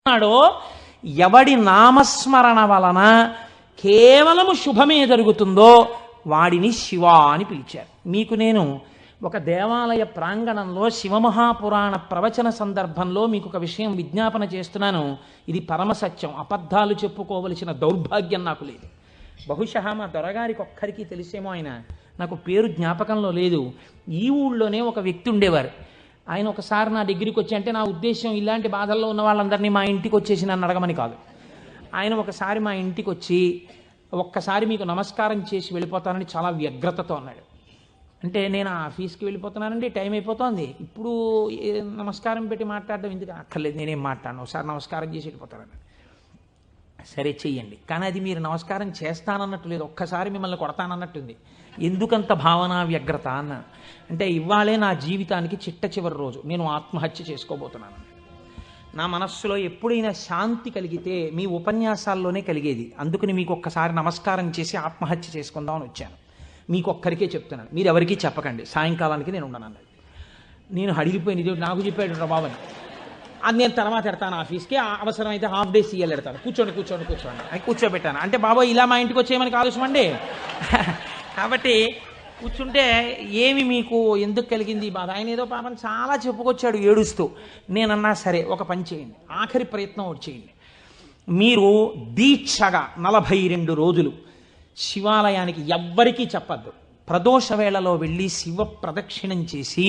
నాడో ఎవడి నామస్మరణ వలన కేవలము శుభమే జరుగుతుందో వాడిని శివ అని పిలిచారు. మీకు నేను ఒక దేవాలయ ప్రాంగణంలో శివమహాపురాణ ప్రవచన సందర్భంలో మీకు ఒక విషయం విజ్ఞాపన చేస్తున్నాను. ఇది పరమసత్యం, అబద్ధాలు చెప్పుకోవలసిన దౌర్భాగ్యం నాకు లేదు. బహుశా మా దొరగారికి ఒక్కరికి తెలిసేమో, ఆయన నాకు పేరు జ్ఞాపకంలో లేదు. ఈ ఊళ్ళోనే ఒక వ్యక్తి ఉండేవారు. ఆయన ఒకసారి నా దగ్గరికి వచ్చి, అంటే నా ఉద్దేశం ఇలాంటి బాధల్లో ఉన్న వాళ్ళందరినీ మా ఇంటికి వచ్చేసి నన్ను అడగమని కాదు. ఆయన ఒకసారి మా ఇంటికి వచ్చి ఒక్కసారి మీకు నమస్కారం చేసి వెళ్ళిపోతానని చాలా వ్యగ్రతతో అన్నాడు. అంటే నేను ఆఫీస్కి వెళ్ళిపోతున్నానండి, టైం అయిపోతుంది, ఇప్పుడు నమస్కారం పెట్టి మాట్లాడడం ఎందుకు? అక్కర్లేదు, నేనేం మాట్లాడను, ఒకసారి నమస్కారం చేసి వెళ్ళిపోతానని. సరే చెయ్యండి, కానీ అది మీరు నమస్కారం చేస్తానన్నట్టు లేదు, ఒక్కసారి మిమ్మల్ని కొడతానన్నట్టుంది. ఎందుకంత భావన వ్యగ్రత అన్న అంటే, ఇవాళే నా జీవితానికి చిట్ట చివరి రోజు, నేను ఆత్మహత్య చేసుకోబోతున్నాను. నా మనస్సులో ఎప్పుడైనా శాంతి కలిగితే మీ ఉపన్యాసాల్లోనే కలిగేది. అందుకని మీకు ఒక్కసారి నమస్కారం చేసి ఆత్మహత్య చేసుకుందామని వచ్చాను. మీకు ఒక్కరికే చెప్తున్నాను, మీరు ఎవరికీ చెప్పకండి, సాయంకాలానికి నేను ఉండను అన్నది. నేను హడిలిపోయింది, నాకు చెప్పాడు బాబని. అది నేను తర్వాత ఎడతాను ఆఫీస్కి, అవసరమైతే హాఫ్ డే సీఎల్ ఎడతాను, కూర్చోండి అని కూర్చోబెట్టాను. అంటే బాబా ఇలా మా ఇంటికి వచ్చేయమని కాలుష్యమండి. కాబట్టి కూర్చుంటే ఏమి మీకు ఎందుకు కలిగింది బాధ? ఆయన ఏదో పాపం చాలా చెప్పుకొచ్చాడు ఏడుస్తూ. నేనన్నా సరే ఒక పని చేయండి, ఆఖరి ప్రయత్నం ఒకటి చేయండి. మీరు దీక్షగా 42 రోజులు శివాలయానికి ఎవ్వరికీ చెప్పద్దు. ప్రదోష వేళలో వెళ్ళి శివ ప్రదక్షిణం చేసి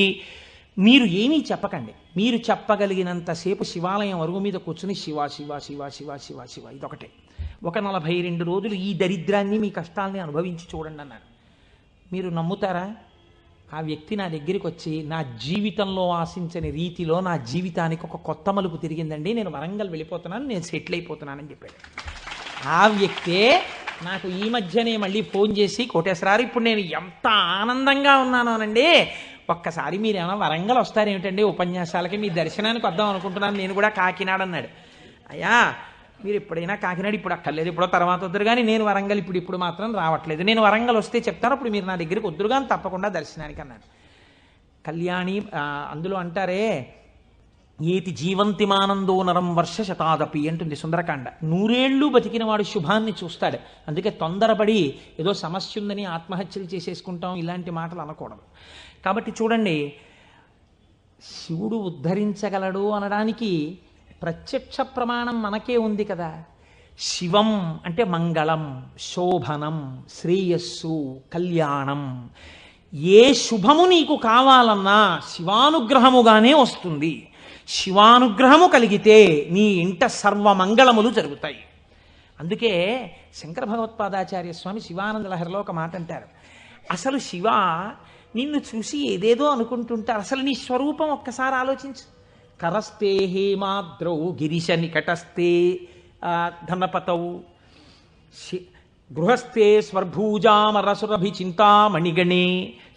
మీరు ఏమీ చెప్పకండి. మీరు చెప్పగలిగినంతసేపు శివాలయం అరుగు మీద కూర్చుని శివ శివ శివ శివ శివ శివ ఇదొకటే. ఒక 42 రోజులు ఈ దరిద్రాన్ని, మీ కష్టాలని అనుభవించి చూడండి అన్నాడు. మీరు నమ్ముతారా? ఆ వ్యక్తి నా దగ్గరికి వచ్చి, నా జీవితంలో ఆశించని రీతిలో నా జీవితానికి ఒక కొత్త మలుపు తిరిగిందండి, నేను వరంగల్ వెళ్ళిపోతున్నాను, నేను సెటిల్ అయిపోతున్నానని చెప్పాడు. ఆ వ్యక్తే నాకు ఈ మధ్యనే మళ్ళీ ఫోన్ చేసి, కోటేశ్వరారు ఇప్పుడు నేను ఎంత ఆనందంగా ఉన్నానోనండి, ఒక్కసారి మీరు ఏమైనా వరంగల్ వస్తారేమిటండి ఉపన్యాసాలకి, మీ దర్శనానికి వద్దాం అనుకుంటున్నాను, నేను కూడా కాకినాడ అన్నాడు. అయ్యా మీరు ఎప్పుడైనా కాకినాడ, ఇప్పుడు అక్కర్లేదు, ఇప్పుడో తర్వాత వద్దురు కానీ, నేను వరంగల్ ఇప్పుడు మాత్రం రావట్లేదు, నేను వరంగల్ వస్తే చెప్తాను, అప్పుడు మీరు నా దగ్గరికి వద్దురు కానీ తప్పకుండా దర్శనానికి అన్నాడు. కళ్యాణి అందులో అంటారే, ఏతి జీవంతిమానందో నరం వర్ష శతాదపి అంటుంది సుందరకాండ. 100 ఏళ్ళు బతికిన వాడు శుభాన్ని చూస్తాడు. అందుకే తొందరపడి ఏదో సమస్య ఉందని ఆత్మహత్యలు చేసేసుకుంటాం, ఇలాంటి మాటలు అనకూడదు. కాబట్టి చూడండి, శివుడు ఉద్ధరించగలడు అనడానికి ప్రత్యక్ష ప్రమాణం మనకే ఉంది కదా. శివం అంటే మంగళం, శోభనం, శ్రేయస్సు, కళ్యాణం. ఏ శుభము నీకు కావాలన్నా శివానుగ్రహముగానే వస్తుంది. శివానుగ్రహము కలిగితే నీ ఇంట సర్వమంగళములు జరుగుతాయి. అందుకే శంకర భగవత్పాదాచార్య స్వామి శివానంద లహరిలో ఒక మాట అంటారు, అసలు శివ నిన్ను చూసి ఏదేదో అనుకుంటుంటారు, అసలు నీ స్వరూపం ఒక్కసారి ఆలోచించు. కరస్తే హేమాద్రౌ గిరిశ నికటస్తే ధనపతౌ గృహస్థే స్వర్భూజామరసురభి చింతామణిగణే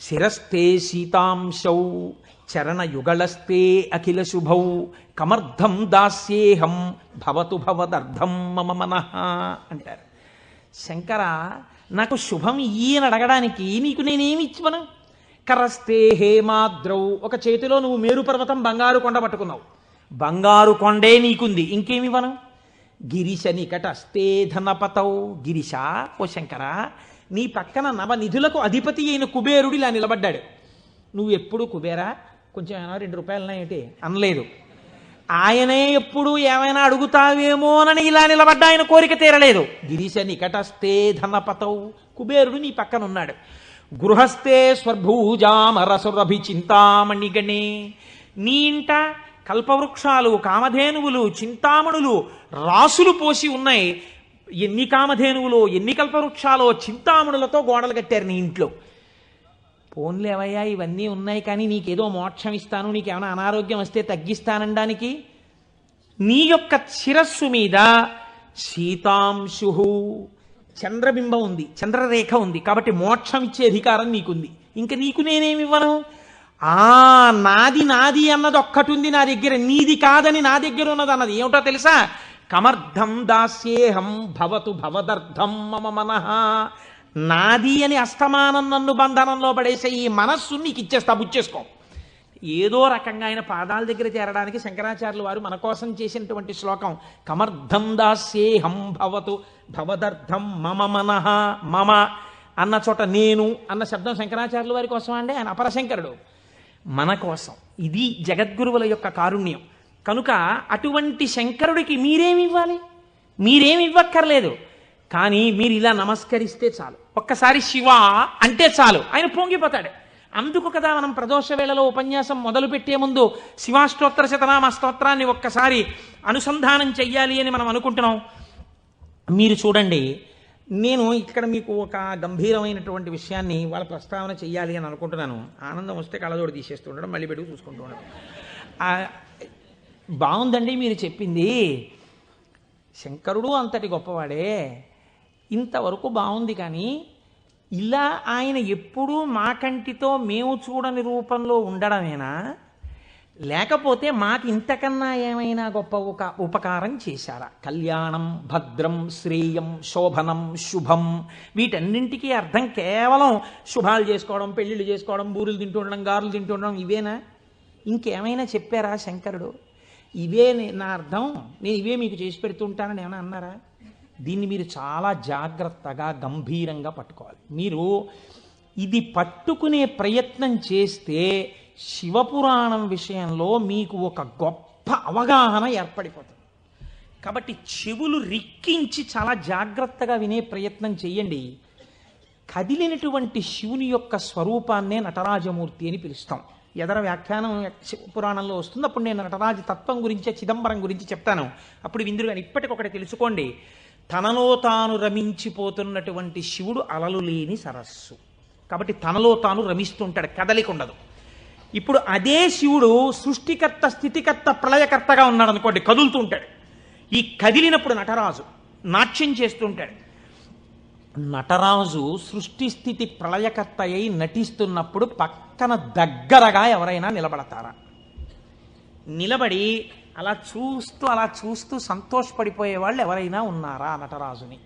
శిరస్థే సీతాంశౌ చరణయుగళస్తే అఖిల శుభౌ కమర్థం దాస్యేహం భవతు భవదర్థం మమ మనః అంటారు. శంకర, నాకు శుభం ఇయ్యని అడగడానికి నీకు నేనేమి ఇచ్చివను? కరస్తే హేమాద్రౌ, ఒక చేతిలో నువ్వు మేరు పర్వతం బంగారు కొండ పట్టుకున్నావు, బంగారు కొండే నీకుంది, ఇంకేమివ్వను? గిరిశ నికటస్తే ధనపతౌ, గిరిశ ఓ శంకర, నీ పక్కన నవనిధులకు అధిపతి అయిన కుబేరుడు ఇలా నిలబడ్డాడు. నువ్వు ఎప్పుడు కుబేరా కొంచెం ఏమైనా 2 రూపాయలన్నా ఏంటి అనలేదు. ఆయనే ఎప్పుడు ఏమైనా అడుగుతావేమోనని ఇలా నిలబడ్డా, ఆయన కోరిక తీరలేదు. గిరిశ నికటస్తే ధనపతౌ, కుబేరుడు నీ పక్కన ఉన్నాడు. గృహస్థే స్వర్భూజామరసురభి చింతామణిగణే, నీ ఇంట కల్పవృక్షాలు, కామధేనువులు, చింతామణులు రాసులు పోసి ఉన్నాయి. ఎన్ని కామధేనువులో, ఎన్ని కల్పవృక్షాలో, చింతామణులతో గోడలు కట్టారు నీ ఇంట్లో. పోన్లేవయ్యా ఇవన్నీ ఉన్నాయి, కానీ నీకేదో మోక్షం ఇస్తాను, నీకేమైనా అనారోగ్యం వస్తే తగ్గిస్తానడానికి నీ యొక్క శిరస్సు మీద సీతాంశు చంద్రబింబం ఉంది, చంద్రరేఖ ఉంది, కాబట్టి మోక్షం ఇచ్చే అధికారం నీకుంది. ఇంకా నీకు నేనేమివ్వను? నాది నాది అన్నది ఒక్కటి ఉంది నా దగ్గర, నీది కాదని నా దగ్గర ఉన్నది అన్నది ఏమిటో తెలుసా? కమర్థం దాస్యేహం భవతు భవదర్థం మమ మనః. నాది అని అస్తమానం నన్ను బంధనంలో పడేసే ఈ మనస్సు నీకు ఇచ్చేస్తా, బుచ్చేసుకో. ఏదో రకంగా ఆయన పాదాల దగ్గర చేరడానికి శంకరాచార్యులు వారు మన కోసం చేసినటువంటి శ్లోకం కమర్థం దాస్యేహం భవతు భవదర్థం మమ మనః మమ అన్న చోట నేను అన్న శబ్దం శంకరాచార్యుల వారి కోసం అండి, ఆయన అపరశంకరుడు. మన కోసం. ఇది జగద్గురువుల యొక్క కారుణ్యం. కనుక అటువంటి శంకరుడికి మీరేమి ఇవ్వాలి? మీరేమి ఇవ్వక్కర్లేదు. కానీ మీరు ఇలా నమస్కరిస్తే చాలు, ఒక్కసారి శివ అంటే చాలు, ఆయన పొంగిపోతాడు. అందుకు కదా మనం ప్రదోష వేళలో ఉపన్యాసం మొదలు పెట్టే ముందు శివాష్టోత్తర శతనామ స్తోత్రాన్ని ఒక్కసారి అనుసంధానం చెయ్యాలి అని మనం అనుకుంటున్నాం. మీరు చూడండి, నేను ఇక్కడ మీకు ఒక గంభీరమైనటువంటి విషయాన్ని వాళ్ళ ప్రస్తావన చెయ్యాలి అని అనుకుంటున్నాను. ఆనందం వస్తే కళ్ళజోడు తీసేస్తూ ఉండడం, మళ్ళీ పెట్టుకు చూసుకుంటూ ఉండడం. బాగుందండి మీరు చెప్పింది. శంకరుడు అంతటి గొప్పవాడే, ఇంతవరకు బాగుంది. కానీ ఇలా ఆయన ఎప్పుడూ మా కంటితో మేము చూడని రూపంలో ఉండడమేనా, లేకపోతే మాకు ఇంతకన్నా ఏమైనా గొప్ప ఉపకారం చేశారా? కళ్యాణం, భద్రం, శ్రేయం, శోభనం, శుభం, వీటన్నింటికీ అర్థం కేవలం శుభాలు చేసుకోవడం, పెళ్ళిళ్ళు చేసుకోవడం, బూరులు తింటూ ఉండడం, గారులు తింటూ ఉండడం, ఇవేనా? ఇంకేమైనా చెప్పారా శంకరుడు? ఇవే నా అర్థం, నేను ఇవే మీకు చేసి పెడుతుంటానని ఏమైనా అన్నారా? దీన్ని మీరు చాలా జాగ్రత్తగా గంభీరంగా పట్టుకోవాలి. మీరు ఇది పట్టుకునే ప్రయత్నం చేస్తే శివపురాణం విషయంలో మీకు ఒక గొప్ప అవగాహన ఏర్పడిపోతుంది. కాబట్టి చెవులు రిక్కించి చాలా జాగ్రత్తగా వినే ప్రయత్నం చెయ్యండి. కదిలినటువంటి శివుని యొక్క స్వరూపాన్నే నటరాజమూర్తి అని పిలుస్తాం. ఎదర వ్యాఖ్యానం పురాణంలో వస్తుంది, అప్పుడు నేను నటరాజ తత్వం గురించి, చిదంబరం గురించి చెప్తాను. అప్పుడు విందురు కానీ ఇప్పటికొకటి తెలుసుకోండి. తనలో తాను రమించిపోతున్నటువంటి శివుడు అలలు లేని సరస్సు. కాబట్టి తనలో తాను రమిస్తుంటాడు, కదలిక ఉండదు. ఇప్పుడు అదే శివుడు సృష్టికర్త, స్థితికర్త, ప్రళయకర్తగా ఉన్నాడు అనుకోండి, కదులుతూ ఉంటాడు. ఈ కదిలినప్పుడు నటరాజు నాట్యం చేస్తుంటాడు. నటరాజు సృష్టి స్థితి ప్రళయకర్త అయి నటిస్తున్నప్పుడు పక్కన దగ్గరగా ఎవరైనా నిలబడతారా? నిలబడి అలా చూస్తూ సంతోషపడిపోయే వాళ్ళు ఎవరైనా ఉన్నారా నటరాజుని?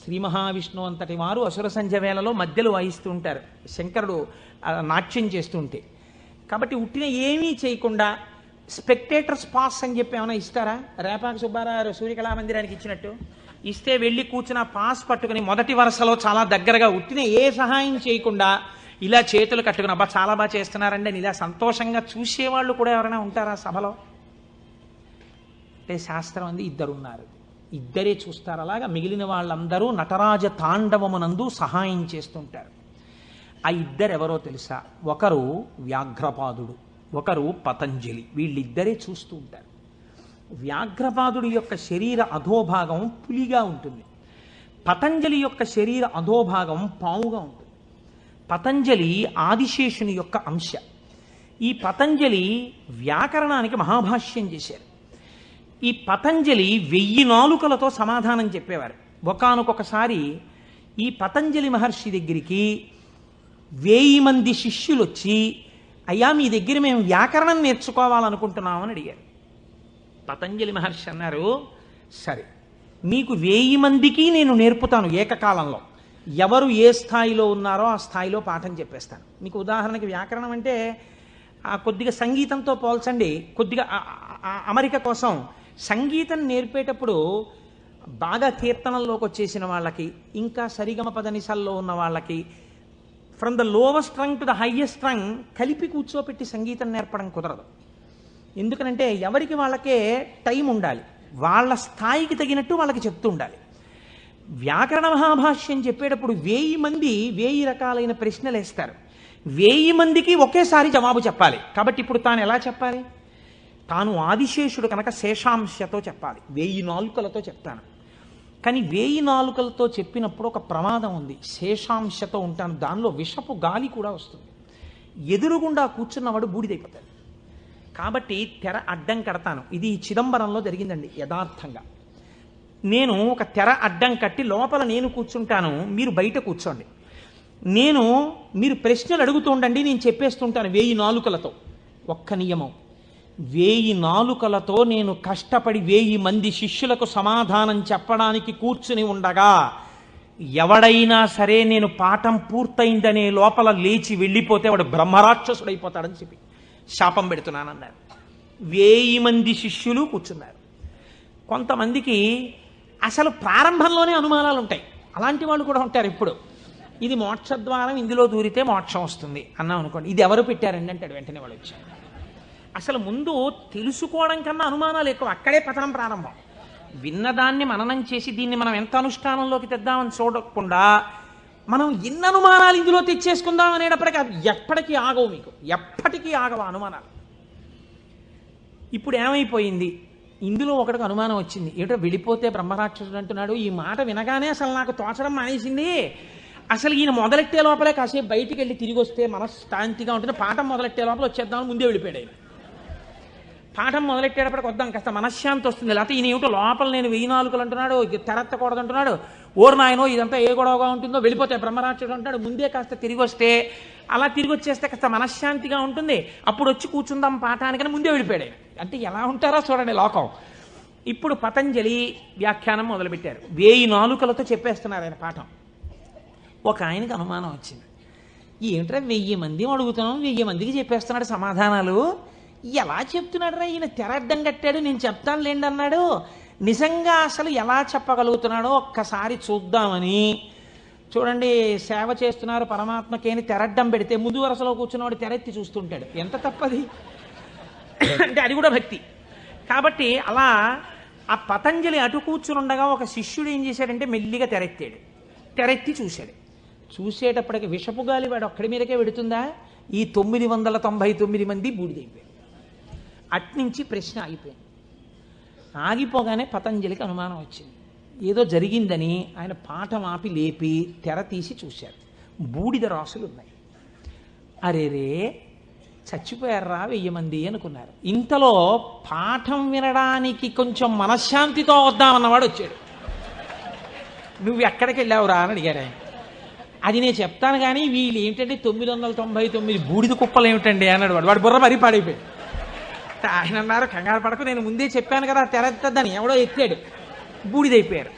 శ్రీ మహావిష్ణువు అంతటి వారు అసుర సంధ్య వేళలో మధ్యలో వాయిస్తూ ఉంటారు, శంకరుడు నాట్యం చేస్తుంటే. కాబట్టి ఉట్టిన ఏమీ చేయకుండా స్పెక్టేటర్స్ పాస్ అని చెప్పి ఏమైనా ఇస్తారా? రేపాక సుబ్బారావు సూర్యకళా మందిరానికి ఇచ్చినట్టు ఇస్తే వెళ్ళి కూర్చున్న పాస్ పట్టుకుని మొదటి వరుసలో చాలా దగ్గరగా ఉట్టిన ఏ సహాయం చేయకుండా ఇలా చేతులు కట్టుకుని అబ్బా చాలా బాగా చేస్తున్నారండి అని ఇలా సంతోషంగా చూసేవాళ్ళు కూడా ఎవరైనా ఉంటారా సభలో? అంటే శాస్త్రం అంది ఇద్దరున్నారు, ఇద్దరే చూస్తారు. అలాగా మిగిలిన వాళ్ళందరూ నటరాజ తాండవమునందు సహాయం చేస్తుంటారు. ఆ ఇద్దరెవరో తెలుసా? ఒకరు వ్యాఘ్రపాదుడు, ఒకరు పతంజలి. వీళ్ళిద్దరే చూస్తూ ఉంటారు. వ్యాఘ్రపాదుడి యొక్క శరీర అధోభాగం పులిగా ఉంటుంది, పతంజలి యొక్క శరీర అధోభాగం పావుగా ఉంటుంది. పతంజలి ఆదిశేషుని యొక్క అంశ. ఈ పతంజలి వ్యాకరణానికి మహాభాష్యం చేశారు. ఈ పతంజలి 1000 నాలుకలతో సమాధానం చెప్పేవారు. ఒకానొకసారి ఈ పతంజలి మహర్షి దగ్గరికి 1000 మంది శిష్యులు వచ్చి, అయ్యా మీ దగ్గర మేము వ్యాకరణం నేర్చుకోవాలనుకుంటున్నామని అడిగారు. పతంజలి మహర్షి అన్నారు, సరే మీకు 1000 మందికి నేను నేర్పుతాను ఏకకాలంలో. ఎవరు ఏ స్థాయిలో ఉన్నారో ఆ స్థాయిలో పాఠం చెప్పేస్తాను. మీకు ఉదాహరణకి వ్యాకరణం అంటే కొద్దిగా సంగీతంతో పోల్చండి. కొద్దిగా అమరిక కోసం సంగీతం నేర్పేటప్పుడు బాగా కీర్తనల్లోకి వచ్చేసిన వాళ్ళకి, ఇంకా సరిగమ పదనిసల్లో ఉన్న వాళ్ళకి, from the lowest string to the highest string కలిపి కూర్చోపెట్టి సంగీతం నేర్పడం కుదరదు. ఎందుకనంటే ఎవరికి వాళ్ళకే టైం ఉండాలి, వాళ్ళ స్థాయికి తగినట్టు వాళ్ళకి చెప్తూ ఉండాలి. వ్యాకరణ మహాభాష్యం చెప్పేటప్పుడు 1000 మంది 1000 రకాలైన ప్రశ్నలు వేస్తారు. 1000 మందికి ఒకేసారి జవాబు చెప్పాలి. కాబట్టి ఇప్పుడు తాను ఎలా చెప్పాలి? తాను ఆదిశేషుడు కనుక శేషాంశతో చెప్పాలి, 1000 నాలుకలతో చెప్తాను. కానీ 1000 నాలుకలతో చెప్పినప్పుడు ఒక ప్రమాదం ఉంది. శేషాంశతో ఉంటాను, దానిలో విషపు గాలి కూడా వస్తుంది. ఎదురుగుండా కూర్చున్నవాడు బూడిదైపోతాడు. కాబట్టి తెర అడ్డం కడతాను. ఇది చిదంబరంలో జరిగిందండి యథార్థంగా. నేను ఒక తెర అడ్డం కట్టి లోపల నేను కూర్చుంటాను, మీరు బయట కూర్చోండి. మీరు ప్రశ్నలు అడుగుతూ ఉండండి, నేను చెప్పేస్తుంటాను 1000 నాలుకలతో. ఒక్క నియమం, 1000 నాలుకలతో నేను కష్టపడి 1000 మంది శిష్యులకు సమాధానం చెప్పడానికి కూర్చుని ఉండగా ఎవడైనా సరే నేను పాఠం పూర్తయిందనే లోపల లేచి వెళ్ళిపోతే వాడు బ్రహ్మరాక్షసుడైపోతాడని చెప్పి శాపం పెడుతున్నానన్నారు. 1000 మంది శిష్యులు కూర్చున్నారు. కొంతమందికి అసలు ప్రారంభంలోనే అనుమానాలు ఉంటాయి. అలాంటి వాళ్ళు కూడా ఉంటారు. ఇప్పుడు ఇది మోక్షద్వారం, ఇందులో దూరితే మోక్షం వస్తుంది అన్నాం అనుకోండి, ఇది ఎవరు పెట్టారండి అంటాడు. వెంటనే వాళ్ళు వచ్చారు. అసలు ముందు తెలుసుకోవడం కన్నా అనుమానాలు ఎక్కువ. అక్కడే పతనం ప్రారంభం. విన్నదాన్ని మననం చేసి దీన్ని మనం ఎంత అనుష్ఠానంలోకి తెద్దామని చూడకుండా మనం ఎన్ని అనుమానాలు ఇందులో తెచ్చేసుకుందాం అనేటప్పటికీ అవి ఎప్పటికీ ఆగవు. మీకు ఎప్పటికీ ఆగవు అనుమానాలు. ఇప్పుడు ఏమైపోయింది, ఇందులో ఒకటికి అనుమానం వచ్చింది. ఏమిటో వెళ్ళిపోతే బ్రహ్మరాక్షసుడు అంటున్నాడు. ఈ మాట వినగానే అసలు నాకు తోచడం మానేసింది. అసలు ఈయన మొదలెట్టే లోపలే కాసేపు బయటికి వెళ్ళి తిరిగి వస్తే మనశ్శాంతిగా ఉంటుంది. పాఠం మొదలెట్టే లోపల వచ్చేద్దామని ముందే వెళ్ళిపోయాడు ఆయన. పాఠం మొదలెట్టేటప్పటికి వద్దాం, కాస్త మనశ్శాంతి వస్తుంది. లేకపోతే ఈయన ఏమిటో లోపల నేను 1000 నాలుకలు అంటున్నాడు, తెరత్తకూడదు అంటున్నాడు. ఓరు నాయనో ఇదంతా ఏ గొడవగా ఉంటుందో, వెళ్ళిపోతే బ్రహ్మరాక్షసుడు అంటాడు. ముందే కాస్త తిరిగి వస్తే, అలా తిరిగి వచ్చేస్తే కాస్త మనశ్శాంతిగా ఉంటుంది. అప్పుడు వచ్చి కూర్చుందాం పాఠానికని ముందే వెళ్ళిపోయాడు. అంటే ఎలా ఉంటారో చూడండి లోకం. ఇప్పుడు పతంజలి వ్యాఖ్యానం మొదలుపెట్టారు. 1000 నాలుకలతో చెప్పేస్తున్నారు ఆయన పాఠం. ఒక ఆయనకి అనుమానం వచ్చింది. ఏమిట్రా 1000 మంది అడుగుతున్నాం, 1000 మందికి చెప్పేస్తున్నాడు సమాధానాలు, ఎలా చెప్తున్నాడు రా ఈయన? తెర అడ్డం కట్టాడు, నేను చెప్తాను లేండి అన్నాడు. నిజంగా అసలు ఎలా చెప్పగలుగుతున్నాడో ఒక్కసారి చూద్దామని. చూడండి, సేవ చేస్తున్నారు పరమాత్మకి అని తెరడ్డం పెడితే ముందు వరుసలో కూర్చున్నవాడు తెరెత్తి చూస్తుంటాడు. ఎంత తప్పది అంటే అది కూడా భక్తి. కాబట్టి అలా ఆ పతంజలి అటు కూర్చుని ఉండగా ఒక శిష్యుడు ఏం చేశాడంటే మెల్లిగా తెరెత్తాడు. తెరెత్తి చూశాడు. చూసేటప్పటికి విషపు గాలి వాడు ఒక్కడి మీదకే పెడుతుందా? ఈ 999 మంది బూడిదైపోయారు. అట్నుంచి ప్రశ్న ఆగిపోయింది. ఆగిపోగానే పతంజలికి అనుమానం వచ్చింది. ఏదో జరిగిందని ఆయన పాఠం ఆపి లేపి తెర తీసి చూశారు. బూడిద రాసులు ఉన్నాయి. అరేరే చచ్చిపోయారా 1000 మంది అనుకున్నారు. ఇంతలో పాఠం వినడానికి కొంచెం మనశ్శాంతితో వద్దామన్నవాడు వచ్చాడు. నువ్వు ఎక్కడికి వెళ్ళావురా అని అడిగారు ఆయన. అది నేను చెప్తాను కానీ వీళ్ళు ఏంటంటే 999 బూడిద కుప్పలు ఏమిటండి అన్నాడు. వాడు బుర్ర మరీ పాడైపోయాడు. ఆయన అన్నారు, కంగారు పడకు, నేను ముందే చెప్పాను కదా తెరద్దని. ఎవడో ఎత్తాడు, బూడిదైపోయారు.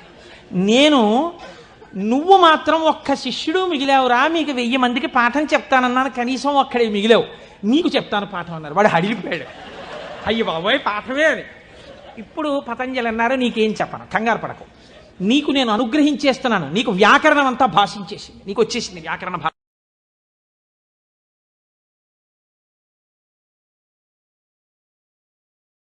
నువ్వు మాత్రం ఒక్క శిష్యుడు మిగిలావురా, మీకు 1000 మందికి పాఠం చెప్తానన్నాను, కనీసం ఒక్కడే మిగిలావు, నీకు చెప్తాను పాఠం అన్నారు. వాడు హడిలిపోయాడు. అయ్యి బాబోయ్ పాఠమే అని. ఇప్పుడు పతంజలి అన్నారు, నీకేం చెప్పను, కంగారు పడకు, నీకు నేను అనుగ్రహించేస్తున్నాను. నీకు వ్యాకరణం అంతా భాషించేసింది, నీకు వచ్చేసింది వ్యాకరణ భాష.